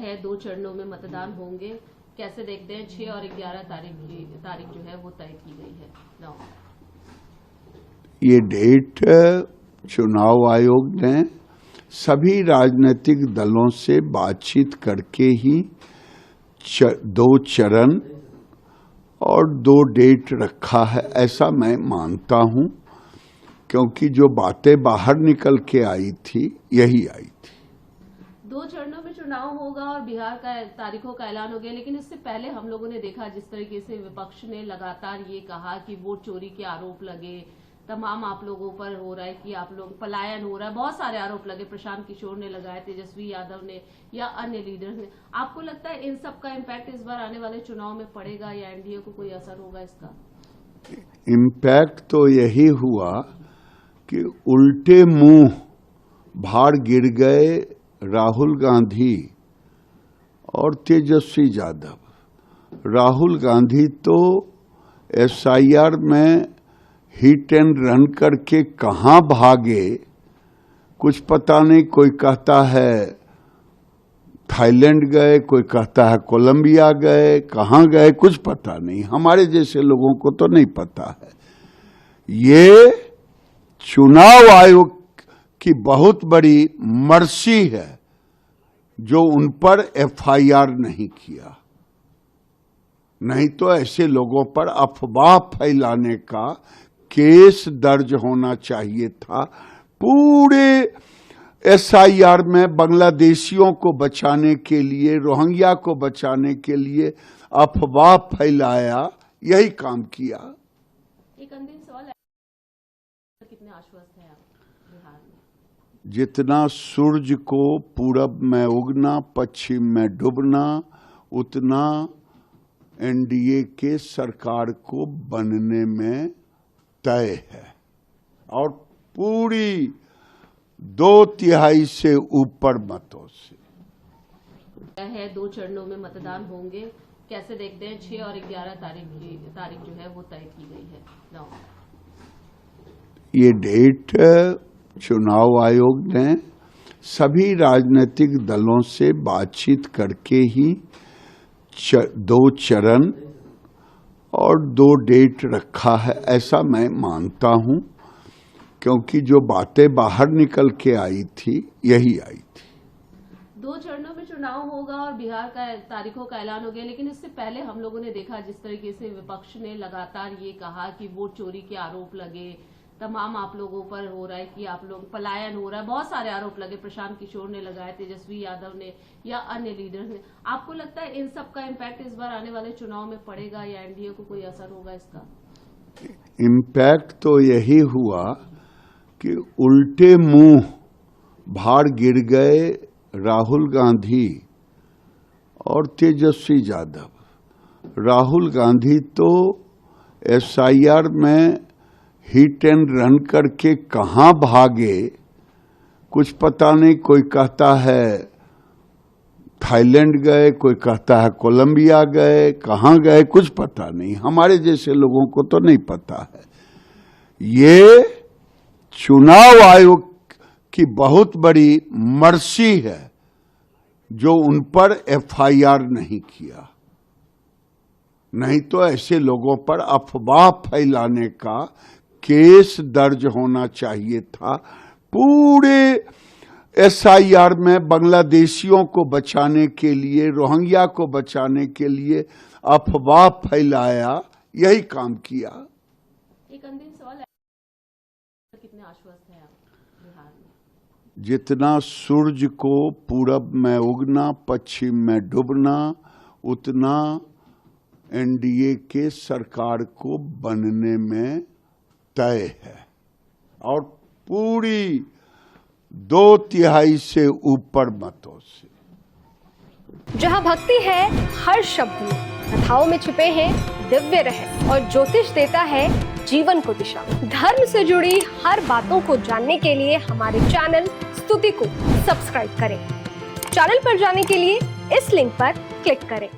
है 2 चरणों में मतदान होंगे, कैसे देखते हैं? 6 और 11 तारीख जो है वो तय की गई है। ये डेट चुनाव आयोग ने सभी राजनीतिक दलों से बातचीत करके ही 2 चरण और 2 डेट रखा है, ऐसा मैं मानता हूं, क्योंकि जो बातें बाहर निकल के आई थी यही आई थी। 2 चरणों में चुनाव होगा और बिहार का तारीखों का ऐलान हो गया, लेकिन इससे पहले हम लोगों ने देखा जिस तरीके से विपक्ष ने लगातार ये कहा कि वोट चोरी के आरोप लगे, तमाम आप लोगों पर हो रहा है कि आप लोग पलायन हो रहा है, बहुत सारे आरोप लगे, प्रशांत किशोर ने लगाए, तेजस्वी यादव ने या अन्य लीडर ने। आपको लगता है इन सब का इम्पैक्ट इस बार आने वाले चुनाव में पड़ेगा या एनडीए को कोई असर होगा इसका? इम्पैक्ट तो यही हुआ कि उल्टे मुंह भार गिर गए राहुल गांधी और तेजस्वी यादव। राहुल गांधी तो एसआईआर में हिट एंड रन करके कहां भागे कुछ पता नहीं। कोई कहता है थाईलैंड गए, कोई कहता है कोलंबिया गए, कहां गए कुछ पता नहीं। हमारे जैसे लोगों को तो नहीं पता है। ये चुनाव आयोग की बहुत बड़ी मर्सी है जो उन पर एफआईआर नहीं किया, नहीं तो ऐसे लोगों पर अफवाह फैलाने का केस दर्ज होना चाहिए था। पूरे एसआईआर में बांग्लादेशियों को बचाने के लिए, रोहिंग्या को बचाने के लिए अफवाह फैलाया, यही काम किया। एक अंतिम सवाल, कितने आश्वस्त हैं आप बिहार में? जितना सूरज को पूरब में उगना पश्चिम में डूबना, उतना एनडीए के सरकार को बनने में तय है और पूरी 2/3 से ऊपर मतों से है। 2 चरणों में मतदान होंगे, कैसे देखते हैं? 6 और 11 तारीख जो है वो तय की गई है। ये डेट चुनाव आयोग ने सभी राजनीतिक दलों से बातचीत करके ही 2 चरण और 2 डेट रखा है, ऐसा मैं मानता हूं, क्योंकि जो बातें बाहर निकल के आई थी यही आई थी। 2 चरणों में चुनाव होगा और बिहार का तारीखों का ऐलान हो गया, लेकिन इससे पहले हम लोगों ने देखा जिस तरीके से विपक्ष ने लगातार ये कहा कि वोट चोरी के आरोप लगे, तमाम आप लोगों पर हो रहा है कि आप लोग पलायन हो रहा है, बहुत सारे आरोप लगे, प्रशांत किशोर ने लगाए, तेजस्वी यादव ने या अन्य लीडर ने। आपको लगता है इन सब का इम्पैक्ट इस बार आने वाले चुनाव में पड़ेगा या एनडीए को कोई असर होगा इसका? इम्पैक्ट तो यही हुआ कि उल्टे मुंह भार गिर गए राहुल गांधी और तेजस्वी यादव। राहुल गांधी तो एसआईआर में हिट एंड रन करके कहां भागे कुछ पता नहीं। कोई कहता है थाईलैंड गए, कोई कहता है कोलंबिया गए, कहां गए कुछ पता नहीं। हमारे जैसे लोगों को तो नहीं पता है। ये चुनाव आयोग की बहुत बड़ी मर्सी है जो उन पर एफआईआर नहीं किया, नहीं तो ऐसे लोगों पर अफवाह फैलाने का केस दर्ज होना चाहिए था। पूरे एसआईआर में बांग्लादेशियों को बचाने के लिए, रोहिंग्या को बचाने के लिए अफवाह फैलाया, यही काम किया। एक अंतिम सवाल, कितने आश्वस्त हैं आप बिहार में? जितना सूरज को पूरब में उगना पश्चिम में डूबना, उतना एनडीए के सरकार को बनने में तय है और पूरी 2/3 से ऊपर मतों से। जहां भक्ति है हर शब्द में, कथाओं में छुपे हैं दिव्य रहस्य और ज्योतिष देता है जीवन को दिशा। धर्म से जुड़ी हर बातों को जानने के लिए हमारे चैनल स्तुति को सब्सक्राइब करें। चैनल पर जाने के लिए इस लिंक पर क्लिक करें।